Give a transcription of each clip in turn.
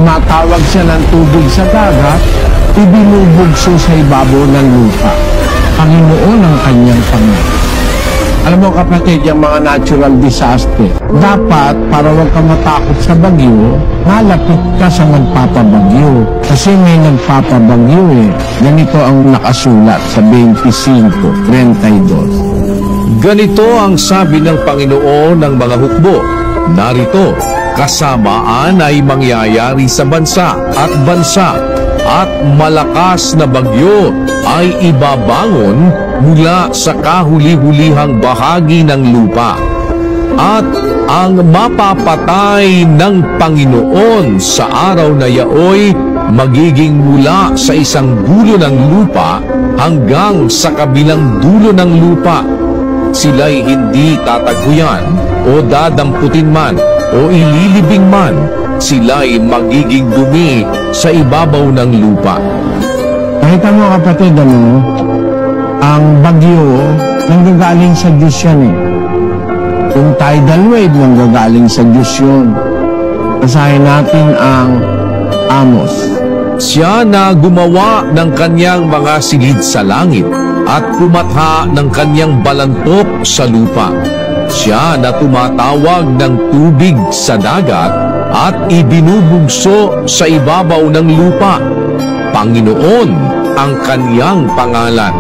Tumatawag siya ng tubig sa dagat, ibinubugso sa ibabaw ng lupa. Panginoon ang kanyang Panginoon. Alam mo kapatid, yung mga natural disaster, dapat para huwag ka matakot sa bagyo, malapit ka sa nagpapabagyo. Kasi may nagpapabagyo eh. Ganito ang nakasulat sa 25:32. Ganito ang sabi ng Panginoon ng mga hukbo. Narito, kasamaan ay mangyayari sa bansa, at malakas na bagyo ay ibabangon mula sa kahuli-hulihang bahagi ng lupa. At ang mapapatay ng Panginoon sa araw na yaoy magiging mula sa isang dulo ng lupa hanggang sa kabilang dulo ng lupa. Sila'y hindi tataguyan o dadamputin man o ililibing man. Sila'y magiging dumi sa ibabaw ng lupa. Nakita mo kapatid, ang bagyo nanggagaling sa Diyos yan eh. Yung tidal wave nanggagaling sa Diyos yun. Basahin natin ang Amos. Siya na gumawa ng kanyang mga silid sa langit at pumatha ng kanyang balantok sa lupa. Siya na tumatawag ng tubig sa dagat at ibinubugso sa ibabaw ng lupa. Panginoon ang kanyang pangalan.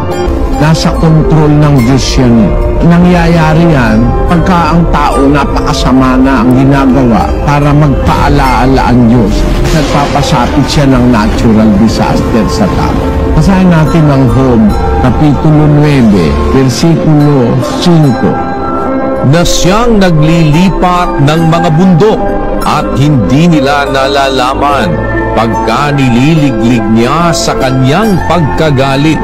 Nasa kontrol ng Diyos yan. Nangyayari yan pagka ang tao napakasama na ang ginagawa para magpaalaala ang Diyos. Nagpapasapit siya ng natural disaster sa tao. Basahin natin ang Job, Kapitulo 9, versikulo 5. Na siyang naglilipat ng mga bundok at hindi nila nalalaman pagka nililiglig niya sa kanyang pagkagalit,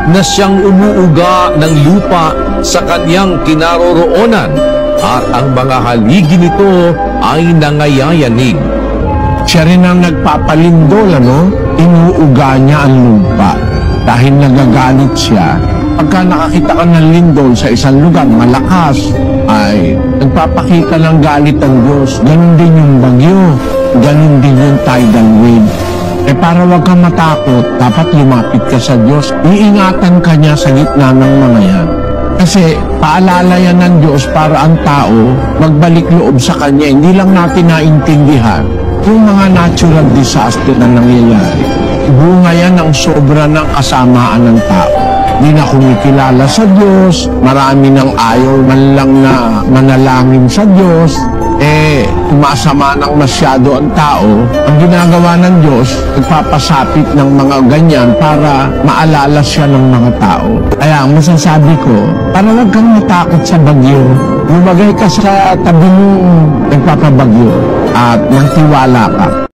na siyang umuuga ng lupa sa kanyang kinaroroonan at ang mga haligi nito ay nangayayanig. Siya rin ang nagpapalindol, inuuga niya ang lupa dahil nagagalit siya. Pagka nakakita ka ng lindol sa isang lugar, malakas, ay nagpapakita ng galit ang Diyos. Ganon din yung bagyo, ganon din yung tidal wave. Para wag kang matakot, dapat lumapit ka sa Diyos. Iingatan ka niya sa gitna ng mga yan. Kasi paalala yan ng Diyos para ang tao magbalik loob sa Kanya. Hindi lang natin naintindihan yung mga natural disaster na nangyayari. Bunga yan ng sobra ng kasamaan ng tao. Di na kumikilala sa Diyos, marami ng ayaw man lang na manalangin sa Diyos, tumasama ng masyado ang tao. Ang ginagawa ng Diyos, nagpapasapit ng mga ganyan para maalala siya ng mga tao. Kaya ang masasabi ko, para wag kang matakot sa bagyo, lumagay ka sa tabi mong nagpapabagyo at magtiwala ka.